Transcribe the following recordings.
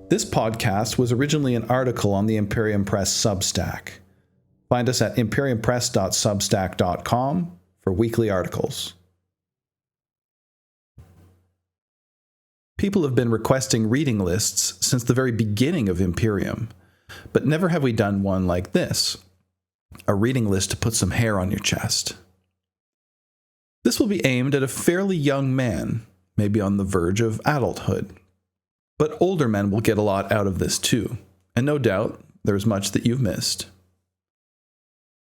This podcast was originally an article on the Imperium Press Substack. Find us at imperiumpress.substack.com for weekly articles. People have been requesting reading lists since the very beginning of Imperium, but never have we done one like this, a reading list to put some hair on your chest. This will be aimed at a fairly young man, maybe on the verge of adulthood. But older men will get a lot out of this too, and no doubt there's much that you've missed.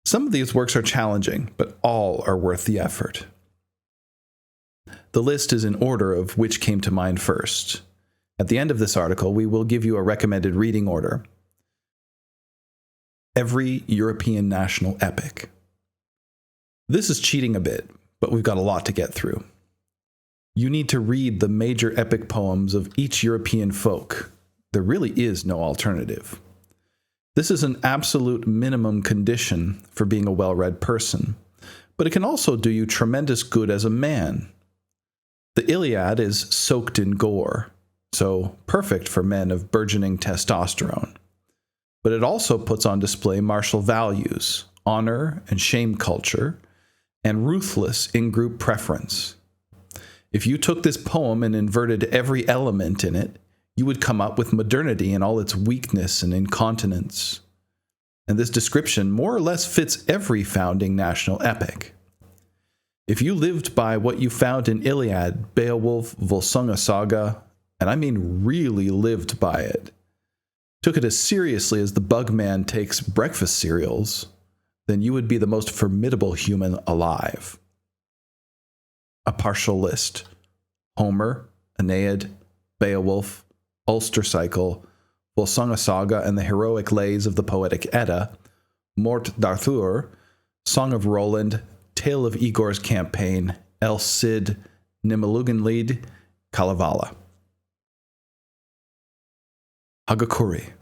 Some of these works are challenging, but all are worth the effort. The list is in order of which came to mind first. At the end of this article, we will give you a recommended reading order. Every European national epic. This is cheating a bit, but we've got a lot to get through. You need to read the major epic poems of each European folk. There really is no alternative. This is an absolute minimum condition for being a well-read person, but it can also do you tremendous good as a man. The Iliad is soaked in gore, so perfect for men of burgeoning testosterone. But it also puts on display martial values, honor and shame culture, and ruthless in-group preference. If you took this poem and inverted every element in it, you would come up with modernity in all its weakness and incontinence. And this description more or less fits every founding national epic. If you lived by what you found in Iliad, Beowulf, Volsunga Saga, and I mean really lived by it, took it as seriously as the Bugman takes breakfast cereals, then you would be the most formidable human alive. A partial list: Homer, Aeneid, Beowulf, Ulster Cycle, Volsunga Saga and the heroic lays of the poetic Edda, Mort d'Arthur, Song of Roland, Tale of Igor's Campaign, El Cid, Nibelungenlied, Kalevala. Hagakure.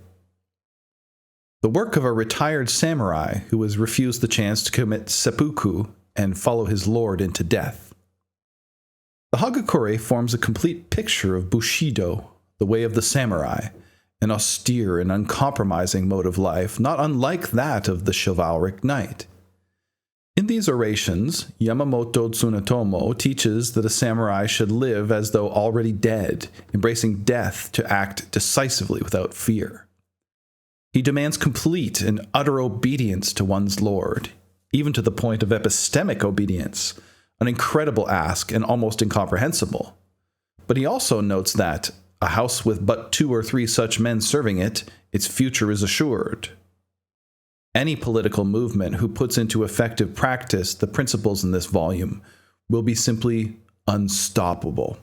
The work of a retired samurai who was refused the chance to commit seppuku and follow his lord into death. The Hagakure forms a complete picture of Bushido, the way of the samurai, an austere and uncompromising mode of life, not unlike that of the chivalric knight. In these orations, Yamamoto Tsunetomo teaches that a samurai should live as though already dead, embracing death to act decisively without fear. He demands complete and utter obedience to one's lord, even to the point of epistemic obedience, an incredible ask and almost incomprehensible. But he also notes that, a house with but 2 or 3 such men serving it, its future is assured. Any political movement who puts into effective practice the principles in this volume will be simply unstoppable.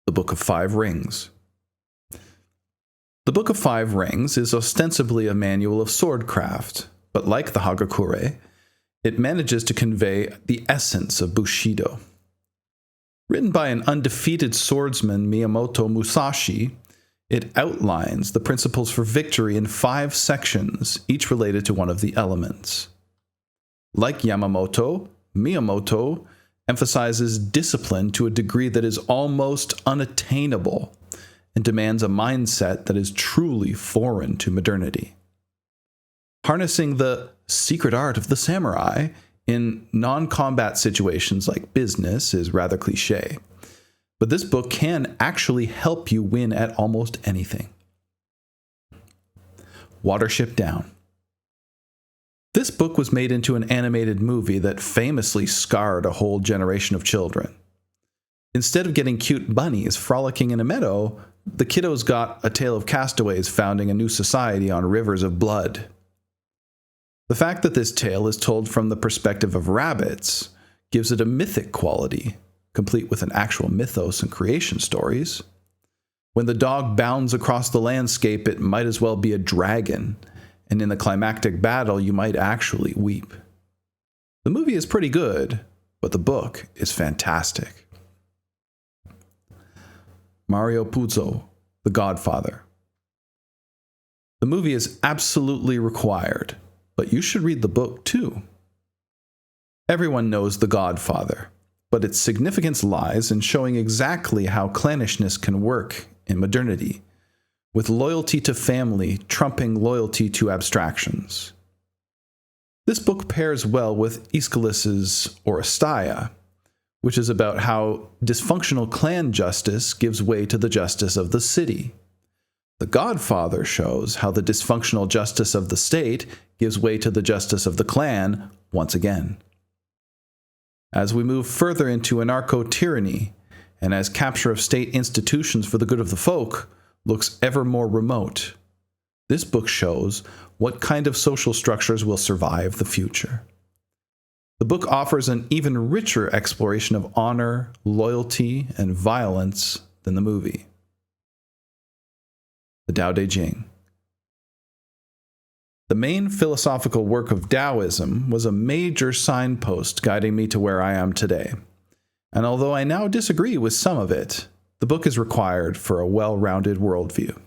The Book of 5 Rings. The Book of 5 Rings is ostensibly a manual of swordcraft, but like the Hagakure, it manages to convey the essence of Bushido. Written by an undefeated swordsman, Miyamoto Musashi, it outlines the principles for victory in 5 sections, each related to one of the elements. Like Yamamoto, Miyamoto emphasizes discipline to a degree that is almost unattainable and demands a mindset that is truly foreign to modernity. Harnessing the secret art of the samurai in non-combat situations like business is rather cliché, but this book can actually help you win at almost anything. Watership Down. This book was made into an animated movie that famously scarred a whole generation of children. Instead of getting cute bunnies frolicking in a meadow, the kiddos got a tale of castaways founding a new society on rivers of blood. The fact that this tale is told from the perspective of rabbits gives it a mythic quality, complete with an actual mythos and creation stories. When the dog bounds across the landscape, it might as well be a dragon, and in the climactic battle, you might actually weep. The movie is pretty good, but the book is fantastic. Mario Puzo, The Godfather. The movie is absolutely required, but you should read the book too. Everyone knows The Godfather, but its significance lies in showing exactly how clannishness can work in modernity, with loyalty to family trumping loyalty to abstractions. This book pairs well with Aeschylus's Oresteia, which is about how dysfunctional clan justice gives way to the justice of the city. The Godfather shows how the dysfunctional justice of the state gives way to the justice of the clan once again. As we move further into anarcho-tyranny, and as capture of state institutions for the good of the folk looks ever more remote, this book shows what kind of social structures will survive the future. The book offers an even richer exploration of honor, loyalty, and violence than the movie. The Daodejing. The main philosophical work of Taoism was a major signpost guiding me to where I am today. And although I now disagree with some of it, the book is required for a well-rounded worldview.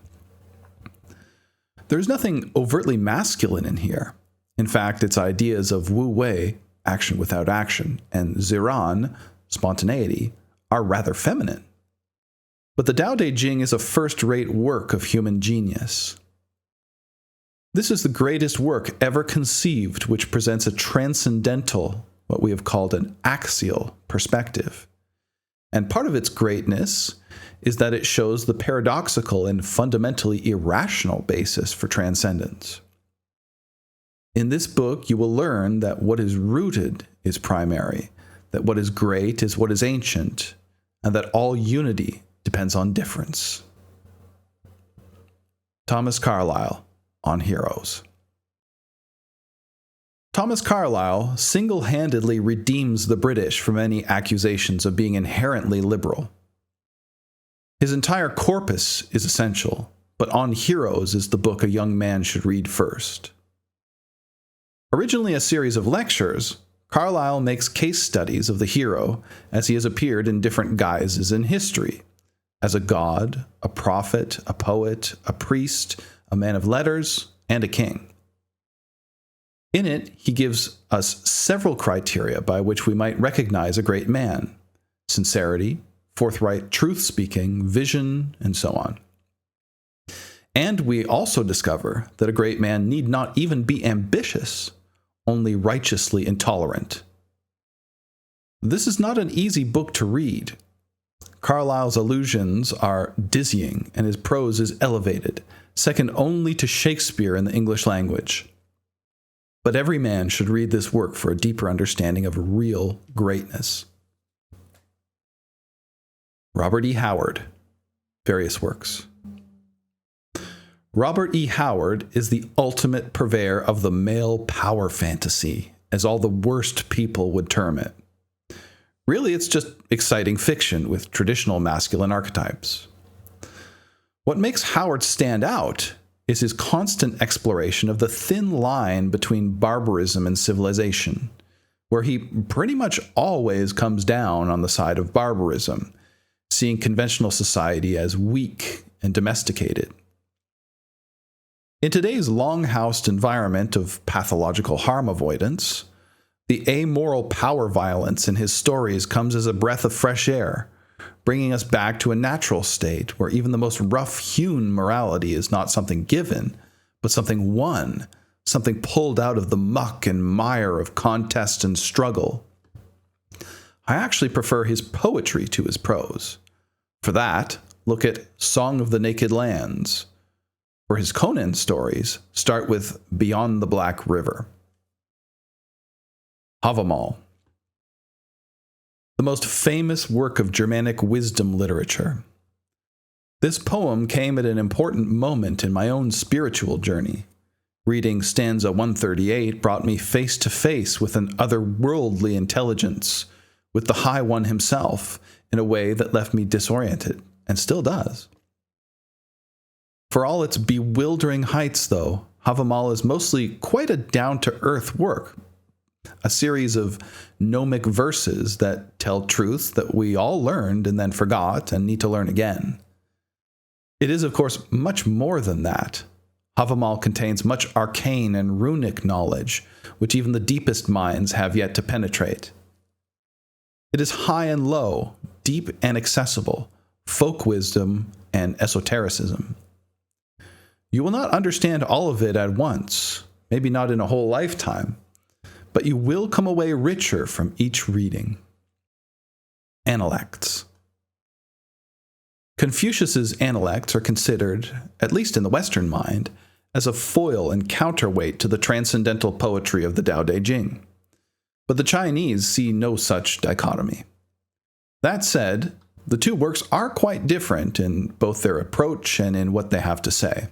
There's nothing overtly masculine in here. In fact, its ideas of Wu Wei, action without action, and Ziran, spontaneity, are rather feminine. But the Daodejing is a first-rate work of human genius. This is the greatest work ever conceived which presents a transcendental, what we have called an axial, perspective. And part of its greatness is that it shows the paradoxical and fundamentally irrational basis for transcendence. In this book, you will learn that what is rooted is primary, that what is great is what is ancient, and that all unity depends on difference. Thomas Carlyle on Heroes. Thomas Carlyle single-handedly redeems the British from any accusations of being inherently liberal. His entire corpus is essential, but On Heroes is the book a young man should read first. Originally a series of lectures, Carlyle makes case studies of the hero as he has appeared in different guises in history, as a god, a prophet, a poet, a priest, a man of letters, and a king. In it, he gives us several criteria by which we might recognize a great man: sincerity, forthright truth-speaking, vision, and so on. And we also discover that a great man need not even be ambitious, only righteously intolerant. This is not an easy book to read. Carlyle's allusions are dizzying, and his prose is elevated, second only to Shakespeare in the English language. But every man should read this work for a deeper understanding of real greatness. Robert E. Howard, various works. Robert E. Howard is the ultimate purveyor of the male power fantasy, as all the worst people would term it. Really, it's just exciting fiction with traditional masculine archetypes. What makes Howard stand out is his constant exploration of the thin line between barbarism and civilization, where he pretty much always comes down on the side of barbarism, seeing conventional society as weak and domesticated. In today's long-housed environment of pathological harm avoidance, the amoral power violence in his stories comes as a breath of fresh air, bringing us back to a natural state where even the most rough-hewn morality is not something given, but something won, something pulled out of the muck and mire of contest and struggle. I actually prefer his poetry to his prose. For that, look at Song of the Naked Lands, where his Conan stories start with Beyond the Black River. Havamal, the most famous work of Germanic wisdom literature. This poem came at an important moment in my own spiritual journey. Reading stanza 138 brought me face to face with an otherworldly intelligence, with the High One himself, in a way that left me disoriented, and still does. For all its bewildering heights, though, Havamal is mostly quite a down-to-earth work, a series of gnomic verses that tell truths that we all learned and then forgot and need to learn again. It is, of course, much more than that. Havamal contains much arcane and runic knowledge, which even the deepest minds have yet to penetrate. It is high and low, deep and accessible, folk wisdom and esotericism. You will not understand all of it at once, maybe not in a whole lifetime, but you will come away richer from each reading. Analects. Confucius's Analects are considered, at least in the Western mind, as a foil and counterweight to the transcendental poetry of the Daodejing. But the Chinese see no such dichotomy. That said, the two works are quite different in both their approach and in what they have to say.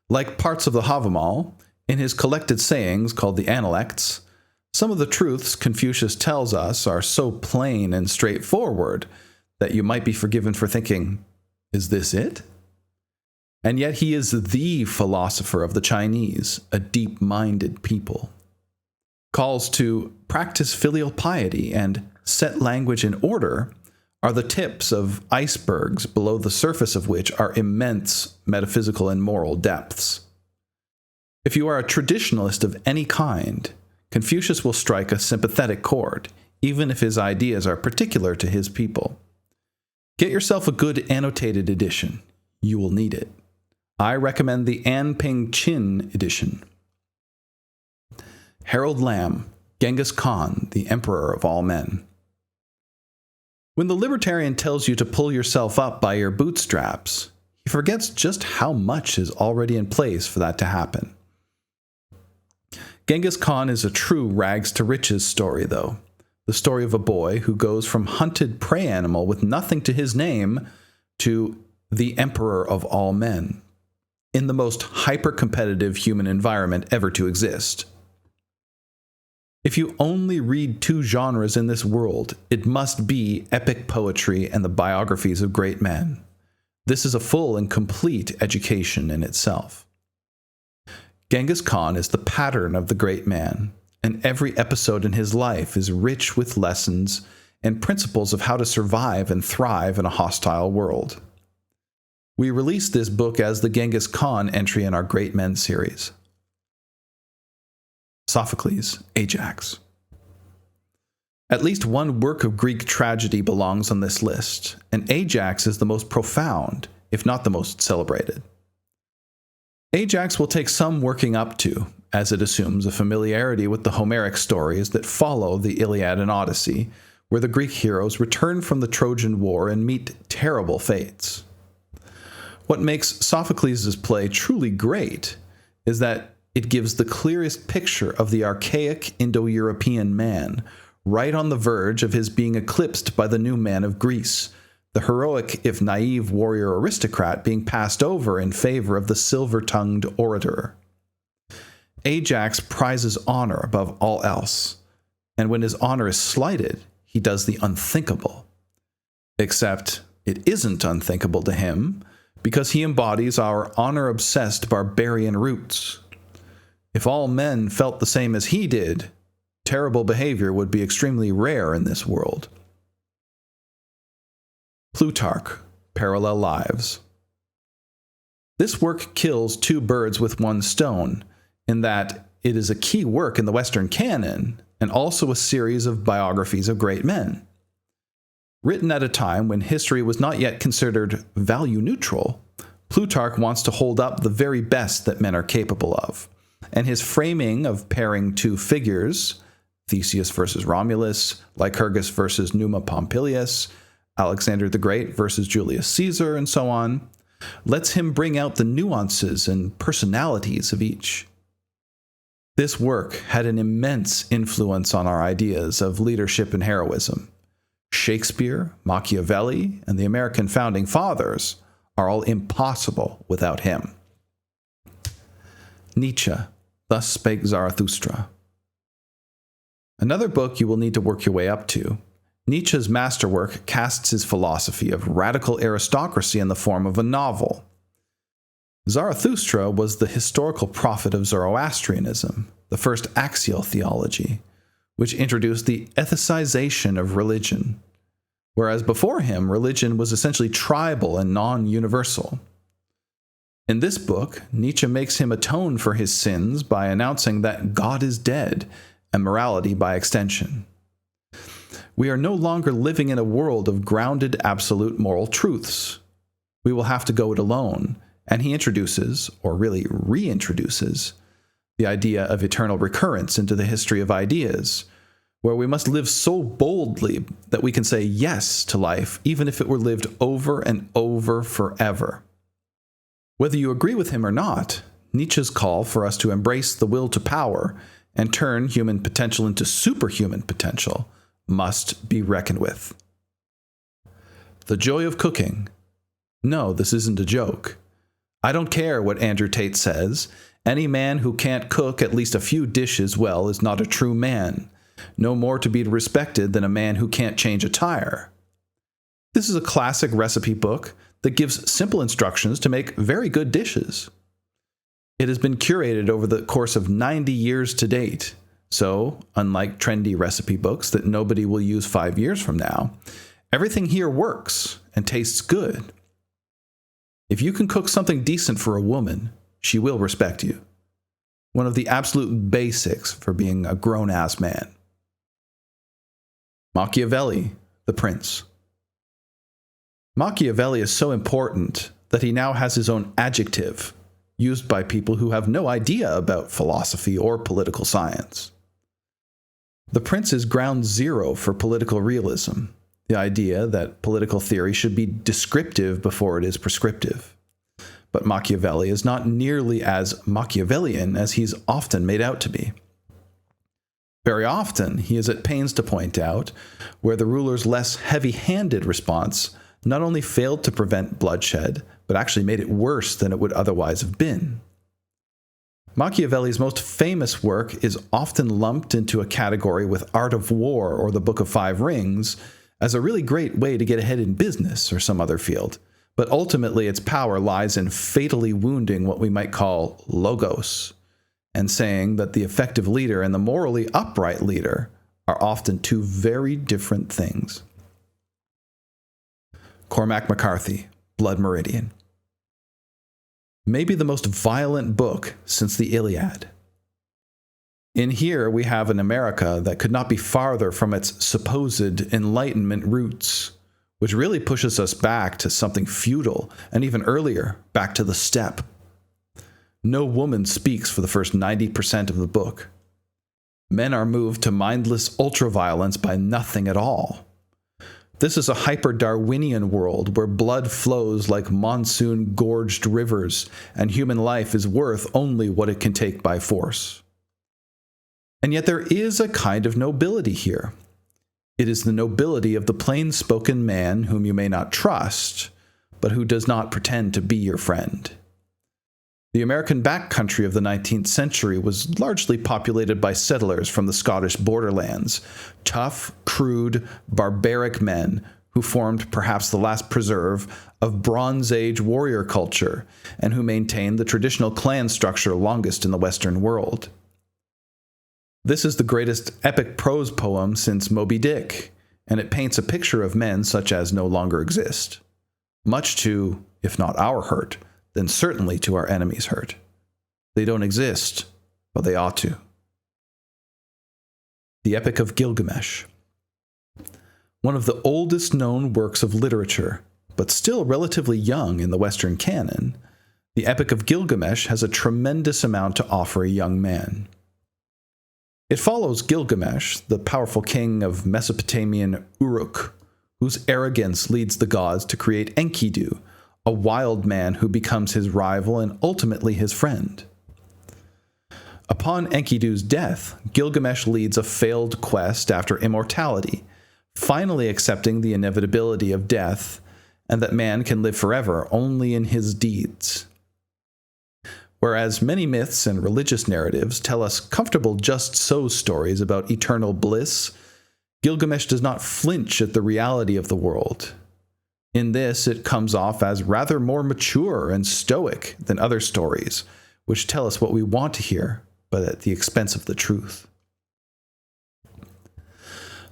Like parts of the Havamal, in his collected sayings called the Analects, some of the truths Confucius tells us are so plain and straightforward that you might be forgiven for thinking, is this it? And yet he is the philosopher of the Chinese, a deep-minded people. Calls to practice filial piety and set language in order are the tips of icebergs below the surface of which are immense metaphysical and moral depths. If you are a traditionalist of any kind, Confucius will strike a sympathetic chord, even if his ideas are particular to his people. Get yourself a good annotated edition. You will need it. I recommend the An Ping Chin edition. Harold Lamb, Genghis Khan, the Emperor of All Men. When the libertarian tells you to pull yourself up by your bootstraps, he forgets just how much is already in place for that to happen. Genghis Khan is a true rags to riches story, though. The story of a boy who goes from hunted prey animal with nothing to his name to the Emperor of All Men, in the most hyper-competitive human environment ever to exist. If you only read two genres in this world, it must be epic poetry and the biographies of great men. This is a full and complete education in itself. Genghis Khan is the pattern of the great man, and every episode in his life is rich with lessons and principles of how to survive and thrive in a hostile world. We released this book as the Genghis Khan entry in our Great Men series. Sophocles, Ajax. At least one work of Greek tragedy belongs on this list, and Ajax is the most profound, if not the most celebrated. Ajax will take some working up to, as it assumes a familiarity with the Homeric stories that follow the Iliad and Odyssey, where the Greek heroes return from the Trojan War and meet terrible fates. What makes Sophocles' play truly great is that it gives the clearest picture of the archaic Indo-European man, right on the verge of his being eclipsed by the new man of Greece, the heroic, if naive, warrior aristocrat being passed over in favor of the silver-tongued orator. Ajax prizes honor above all else, and when his honor is slighted, he does the unthinkable. Except it isn't unthinkable to him, because he embodies our honor-obsessed barbarian roots. If all men felt the same as he did, terrible behavior would be extremely rare in this world. Plutarch, Parallel Lives. This work kills two birds with one stone, in that it is a key work in the Western canon, and also a series of biographies of great men. Written at a time when history was not yet considered value-neutral, Plutarch wants to hold up the very best that men are capable of, and his framing of pairing two figures, Theseus versus Romulus, Lycurgus versus Numa Pompilius, Alexander the Great versus Julius Caesar, and so on, lets him bring out the nuances and personalities of each. This work had an immense influence on our ideas of leadership and heroism. Shakespeare, Machiavelli, and the American founding fathers are all impossible without him. Nietzsche, Thus Spake Zarathustra. Another book you will need to work your way up to. Nietzsche's masterwork casts his philosophy of radical aristocracy in the form of a novel. Zarathustra was the historical prophet of Zoroastrianism, the first axial theology, which introduced the ethicization of religion, whereas before him, religion was essentially tribal and non-universal. In this book, Nietzsche makes him atone for his sins by announcing that God is dead, and morality by extension. We are no longer living in a world of grounded absolute moral truths. we will have to go it alone, and he introduces, or really reintroduces, the idea of eternal recurrence into the history of ideas, where we must live so boldly that we can say yes to life, even if it were lived over and over forever. Whether you agree with him or not, Nietzsche's call for us to embrace the will to power and turn human potential into superhuman potential must be reckoned with. The joy of cooking. No, this isn't a joke. I don't care what Andrew Tate says. Any man who can't cook at least a few dishes well is not a true man, no more to be respected than a man who can't change a tire. This is a classic recipe book that gives simple instructions to make very good dishes. It has been curated over the course of 90 years to date, so, unlike trendy recipe books that nobody will use 5 years from now, everything here works and tastes good. If you can cook something decent for a woman, she will respect you. One of the absolute basics for being a grown-ass man. Machiavelli, the Prince. Machiavelli is so important that he now has his own adjective, used by people who have no idea about philosophy or political science. The Prince is ground zero for political realism, the idea that political theory should be descriptive before it is prescriptive. But Machiavelli is not nearly as Machiavellian as he's often made out to be. Very often, he is at pains to point out where the ruler's less heavy-handed response not only failed to prevent bloodshed, but actually made it worse than it would otherwise have been. Machiavelli's most famous work is often lumped into a category with Art of War or the Book of Five Rings as a really great way to get ahead in business or some other field, but ultimately its power lies in fatally wounding what we might call logos, and saying that the effective leader and the morally upright leader are often two very different things. Cormac McCarthy, Blood Meridian. Maybe the most violent book since the Iliad. In here we have an America that could not be farther from its supposed Enlightenment roots, which really pushes us back to something feudal, and even earlier, back to the steppe. No woman speaks for the first 90% of the book. Men are moved to mindless ultra-violence by nothing at all. This is a hyper-Darwinian world where blood flows like monsoon-gorged rivers, and human life is worth only what it can take by force. And yet there is a kind of nobility here. It is the nobility of the plain-spoken man whom you may not trust, but who does not pretend to be your friend. The American backcountry of the 19th century was largely populated by settlers from the Scottish borderlands, tough, crude, barbaric men who formed perhaps the last preserve of Bronze Age warrior culture and who maintained the traditional clan structure longest in the Western world. This is the greatest epic prose poem since Moby-Dick, and it paints a picture of men such as no longer exist, much to, if not our hurt, then certainly to our enemies' hurt. They don't exist, but they ought to. The Epic of Gilgamesh. One of the oldest known works of literature, but still relatively young in the Western canon, the Epic of Gilgamesh has a tremendous amount to offer a young man. It follows Gilgamesh, the powerful king of Mesopotamian Uruk, whose arrogance leads the gods to create Enkidu, a wild man who becomes his rival and ultimately his friend. Upon Enkidu's death, Gilgamesh leads a failed quest after immortality, finally accepting the inevitability of death and that man can live forever only in his deeds. Whereas many myths and religious narratives tell us comfortable just-so stories about eternal bliss, Gilgamesh does not flinch at the reality of the world. In this, it comes off as rather more mature and stoic than other stories, which tell us what we want to hear, but at the expense of the truth.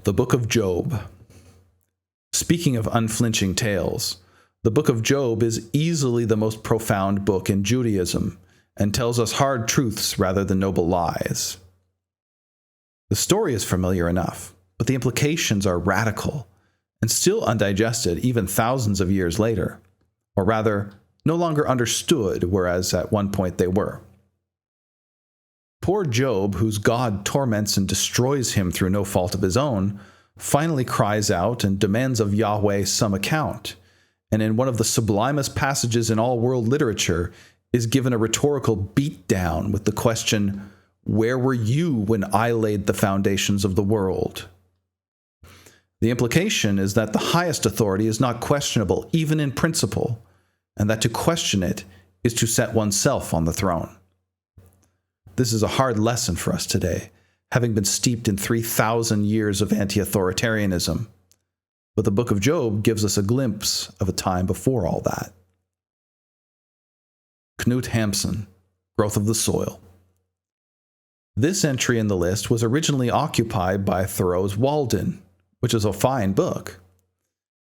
The Book of Job. Speaking of unflinching tales, the Book of Job is easily the most profound book in Judaism, and tells us hard truths rather than noble lies. The story is familiar enough, but the implications are radical, and still undigested even thousands of years later, or rather, no longer understood, whereas at one point they were. Poor Job, whose God torments and destroys him through no fault of his own, finally cries out and demands of Yahweh some account, and in one of the sublimest passages in all world literature is given a rhetorical beatdown with the question, "Where were you when I laid the foundations of the world?" The implication is that the highest authority is not questionable even in principle, and that to question it is to set oneself on the throne. This is a hard lesson for us today, having been steeped in 3,000 years of anti-authoritarianism. But the book of Job gives us a glimpse of a time before all that. Knut Hamsun, Growth of the Soil. This entry in the list was originally occupied by Thoreau's Walden, which is a fine book.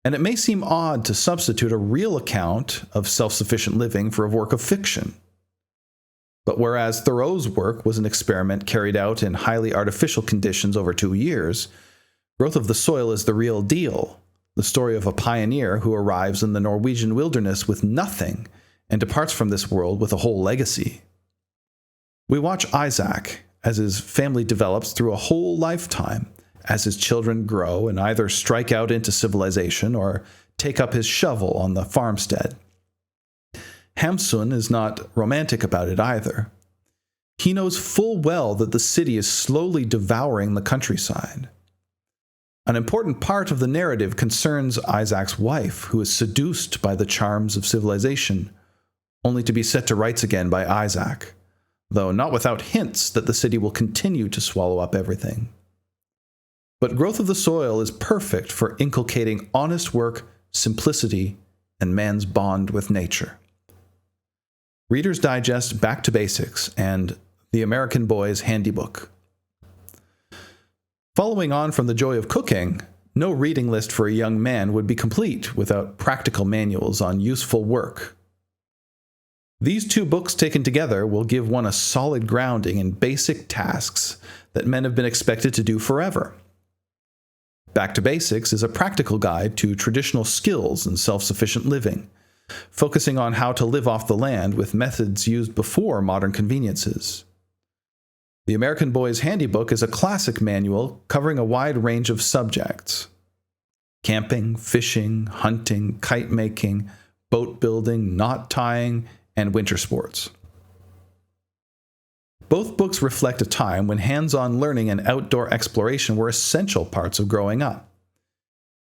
And it may seem odd to substitute a real account of self-sufficient living for a work of fiction. But whereas Thoreau's work was an experiment carried out in highly artificial conditions over 2 years, Growth of the Soil is the real deal, the story of a pioneer who arrives in the Norwegian wilderness with nothing and departs from this world with a whole legacy. We watch Isaac as his family develops through a whole lifetime, as his children grow and either strike out into civilization or take up his shovel on the farmstead. Hamsun is not romantic about it either. He knows full well that the city is slowly devouring the countryside. An important part of the narrative concerns Isaac's wife, who is seduced by the charms of civilization, only to be set to rights again by Isaac, though not without hints that the city will continue to swallow up everything. But Growth of the Soil is perfect for inculcating honest work, simplicity, and man's bond with nature. Reader's Digest Back to Basics and The American Boy's Handbook. Following on from The Joy of Cooking, no reading list for a young man would be complete without practical manuals on useful work. These 2 books taken together will give one a solid grounding in basic tasks that men have been expected to do forever. Back to Basics is a practical guide to traditional skills and self-sufficient living, focusing on how to live off the land with methods used before modern conveniences. The American Boy's Handbook is a classic manual covering a wide range of subjects: camping, fishing, hunting, kite making, boat building, knot tying, and winter sports. Both books reflect a time when hands-on learning and outdoor exploration were essential parts of growing up.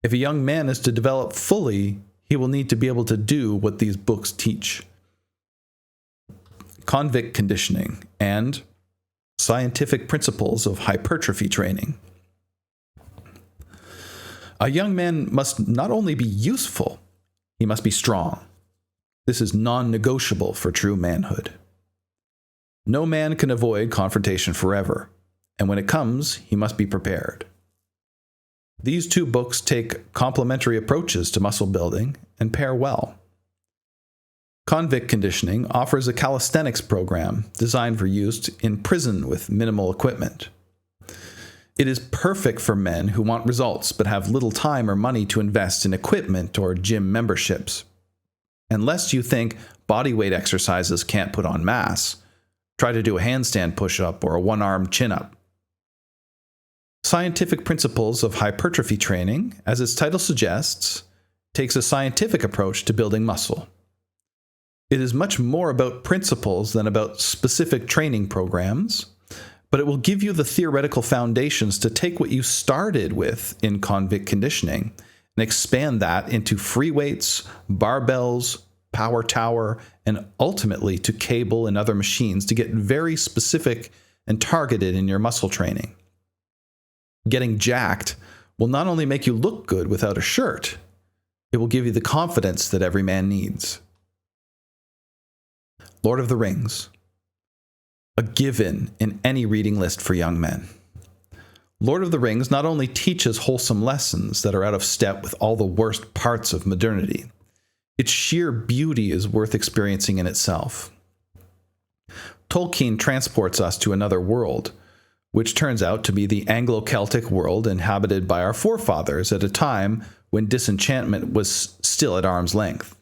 If a young man is to develop fully, he will need to be able to do what these books teach. Convict conditioning and scientific principles of hypertrophy training. A young man must not only be useful, he must be strong. This is non-negotiable for true manhood. No man can avoid confrontation forever, and when it comes, he must be prepared. These 2 books take complementary approaches to muscle building and pair well. Convict Conditioning offers a calisthenics program designed for use in prison with minimal equipment. It is perfect for men who want results but have little time or money to invest in equipment or gym memberships. Unless you think bodyweight exercises can't put on mass, try to do a handstand push-up or a one-arm chin-up. Scientific Principles of Hypertrophy Training, as its title suggests, takes a scientific approach to building muscle. It is much more about principles than about specific training programs, but it will give you the theoretical foundations to take what you started with in convict conditioning and expand that into free weights, barbells, power tower, and ultimately to cable and other machines to get very specific and targeted in your muscle training. Getting jacked will not only make you look good without a shirt, it will give you the confidence that every man needs. Lord of the Rings. A given in any reading list for young men. Lord of the Rings not only teaches wholesome lessons that are out of step with all the worst parts of modernity, its sheer beauty is worth experiencing in itself. Tolkien transports us to another world, which turns out to be the Anglo-Celtic world inhabited by our forefathers at a time when disenchantment was still at arm's length.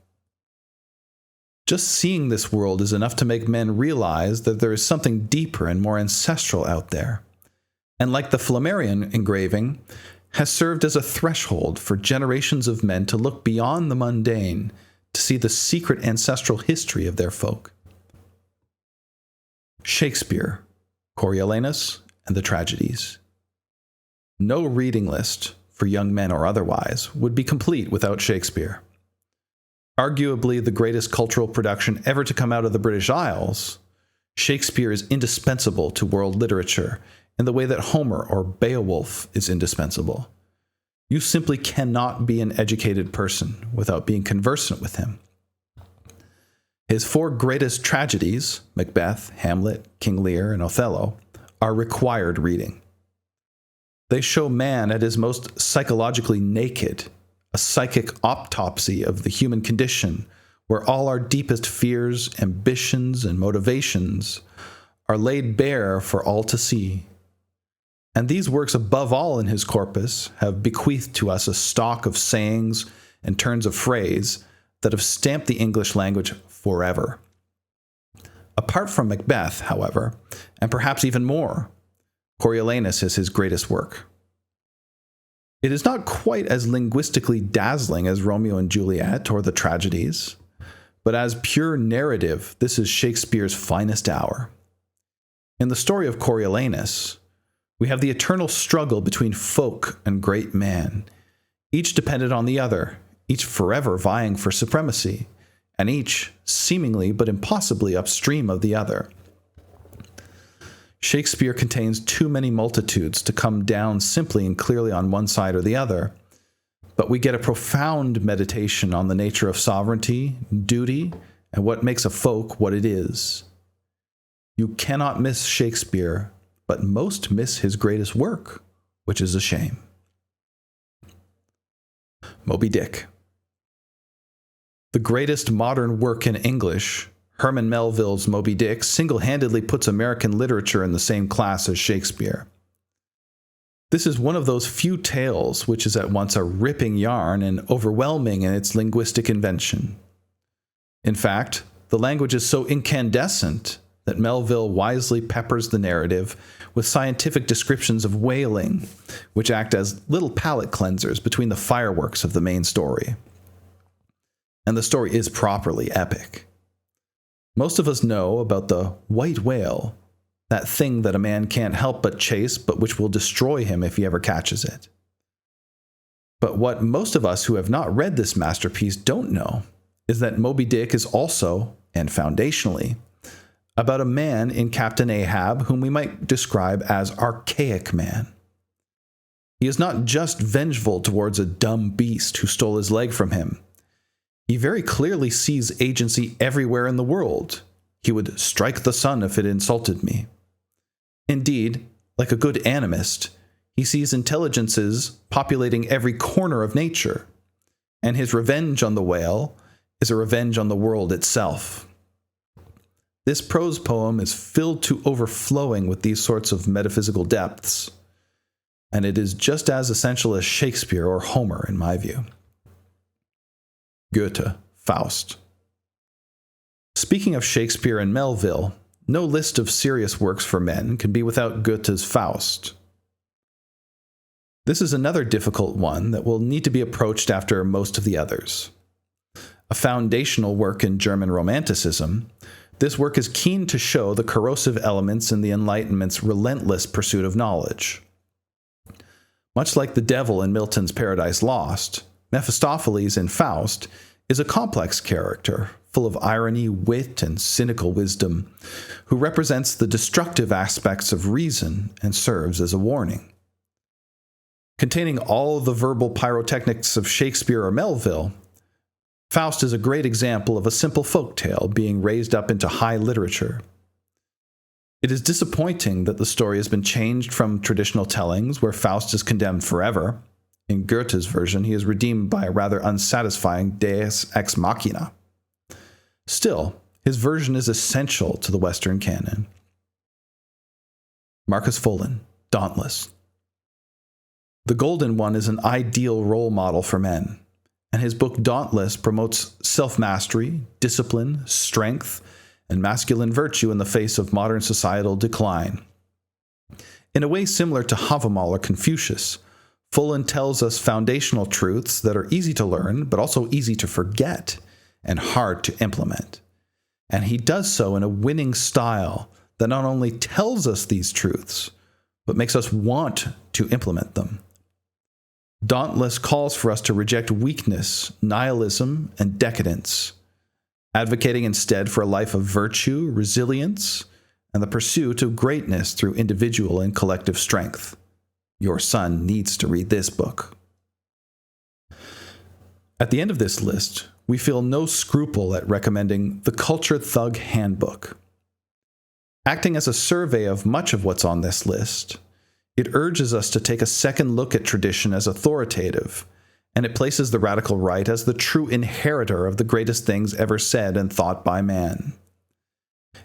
Just seeing this world is enough to make men realize that there is something deeper and more ancestral out there. And like the Flammarion engraving, has served as a threshold for generations of men to look beyond the mundane to see the secret ancestral history of their folk. Shakespeare, Coriolanus, and the Tragedies. No reading list, for young men or otherwise, would be complete without Shakespeare. Arguably the greatest cultural production ever to come out of the British Isles, Shakespeare is indispensable to world literature in the way that Homer or Beowulf is indispensable. You simply cannot be an educated person without being conversant with him. His four greatest tragedies, Macbeth, Hamlet, King Lear, and Othello, are required reading. They show man at his most psychologically naked, a psychic autopsy of the human condition, where all our deepest fears, ambitions, and motivations are laid bare for all to see. And these works, above all in his corpus, have bequeathed to us a stock of sayings and turns of phrase that have stamped the English language forever. Apart from Macbeth, however, and perhaps even more, Coriolanus is his greatest work. It is not quite as linguistically dazzling as Romeo and Juliet or the Tragedies, but as pure narrative, this is Shakespeare's finest hour. In the story of Coriolanus, we have the eternal struggle between folk and great man, each dependent on the other, each forever vying for supremacy, and each seemingly but impossibly upstream of the other. Shakespeare contains too many multitudes to come down simply and clearly on one side or the other, but we get a profound meditation on the nature of sovereignty, duty, and what makes a folk what it is. You cannot miss Shakespeare, but most miss his greatest work, which is a shame. Moby-Dick. The greatest modern work in English, Herman Melville's Moby-Dick, single-handedly puts American literature in the same class as Shakespeare. This is one of those few tales which is at once a ripping yarn and overwhelming in its linguistic invention. In fact, the language is so incandescent that Melville wisely peppers the narrative with scientific descriptions of whaling, which act as little palate cleansers between the fireworks of the main story. And the story is properly epic. Most of us know about the white whale, that thing that a man can't help but chase, but which will destroy him if he ever catches it. But what most of us who have not read this masterpiece don't know is that Moby-Dick is also, and foundationally, about a man in Captain Ahab whom we might describe as archaic man. He is not just vengeful towards a dumb beast who stole his leg from him. He very clearly sees agency everywhere in the world. He would strike the sun if it insulted me. Indeed, like a good animist, he sees intelligences populating every corner of nature, and his revenge on the whale is a revenge on the world itself. This prose poem is filled to overflowing with these sorts of metaphysical depths, and it is just as essential as Shakespeare or Homer, in my view. Goethe, Faust. Speaking of Shakespeare and Melville, no list of serious works for men can be without Goethe's Faust. This is another difficult one that will need to be approached after most of the others. A foundational work in German Romanticism, this work is keen to show the corrosive elements in the Enlightenment's relentless pursuit of knowledge. Much like the devil in Milton's Paradise Lost, Mephistopheles in Faust is a complex character, full of irony, wit, and cynical wisdom, who represents the destructive aspects of reason and serves as a warning. Containing all the verbal pyrotechnics of Shakespeare or Melville, Faust is a great example of a simple folk tale being raised up into high literature. It is disappointing that the story has been changed from traditional tellings where Faust is condemned forever. In Goethe's version, he is redeemed by a rather unsatisfying deus ex machina. Still, his version is essential to the Western canon. Marcus Folin, Dauntless. The Golden One is an ideal role model for men, and his book Dauntless promotes self-mastery, discipline, strength, and masculine virtue in the face of modern societal decline. In a way similar to Havamal or Confucius, Fullen tells us foundational truths that are easy to learn, but also easy to forget and hard to implement. And he does so in a winning style that not only tells us these truths, but makes us want to implement them. Dauntless calls for us to reject weakness, nihilism, and decadence, advocating instead for a life of virtue, resilience, and the pursuit of greatness through individual and collective strength. Your son needs to read this book. At the end of this list, we feel no scruple at recommending The Culture Thug Handbook. Acting as a survey of much of what's on this list, it urges us to take a second look at tradition as authoritative, and it places the radical right as the true inheritor of the greatest things ever said and thought by man.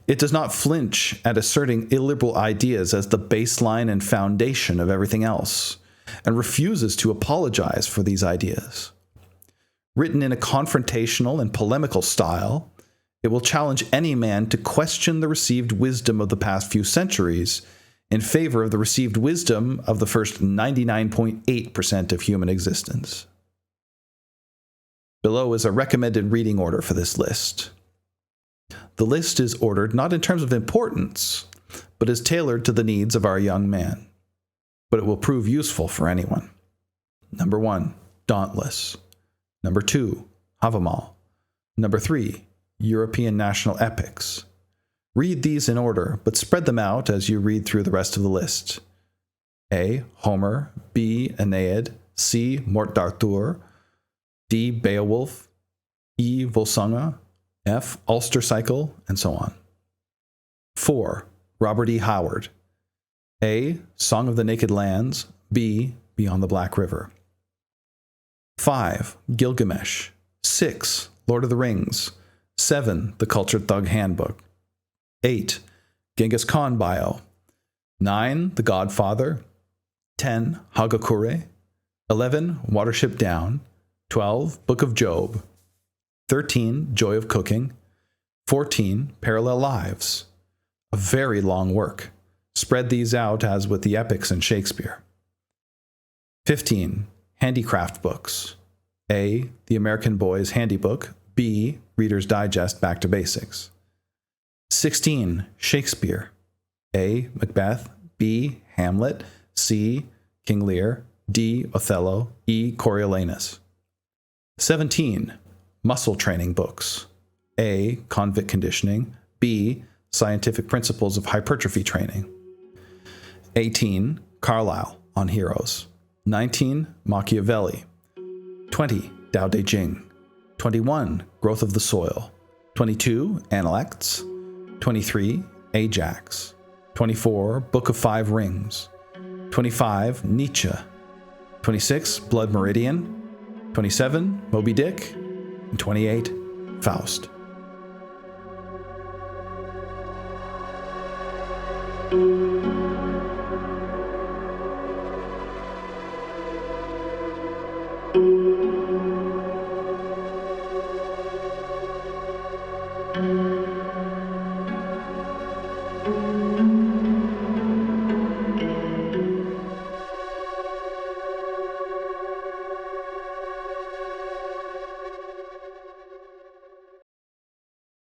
It does not flinch at asserting illiberal ideas as the baseline and foundation of everything else, and refuses to apologize for these ideas. Written in a confrontational and polemical style, it will challenge any man to question the received wisdom of the past few centuries in favor of the received wisdom of the first 99.8% of human existence. Below is a recommended reading order for this list. The list is ordered not in terms of importance, but is tailored to the needs of our young man. But it will prove useful for anyone. Number 1, Dauntless. Number 2, Havamal. Number 3, European national epics. Read these in order, but spread them out as you read through the rest of the list. A. Homer. B. Aeneid. C. Morte d'Arthur. D. Beowulf. E. Volsunga. F. Ulster Cycle, and so on. 4. Robert E. Howard. A. Song of the Naked Lands. B. Beyond the Black River. 5. Gilgamesh. 6. Lord of the Rings. 7. The Culture Thug Handbook. 8. Genghis Khan Bio. 9. The Godfather. 10. Hagakure. 11. Watership Down. 12. Book of Job. 13. Joy of Cooking. 14. Parallel Lives. A very long work. Spread these out as with the epics and Shakespeare. 15. Handicraft Books. A. The American Boy's Handybook. B. Reader's Digest Back to Basics. 16. Shakespeare. A. Macbeth. B. Hamlet. C. King Lear. D. Othello. E. Coriolanus. 17. Muscle training books. A. Convict Conditioning. B. Scientific Principles of Hypertrophy Training. 18. Carlyle on Heroes. 19. Machiavelli. 20. Daodejing. 21. Growth of the Soil. 22. Analects. 23. Ajax. 24. Book of Five Rings. 25. Nietzsche. 26. Blood Meridian. 27. Moby-Dick. And 28. Faust.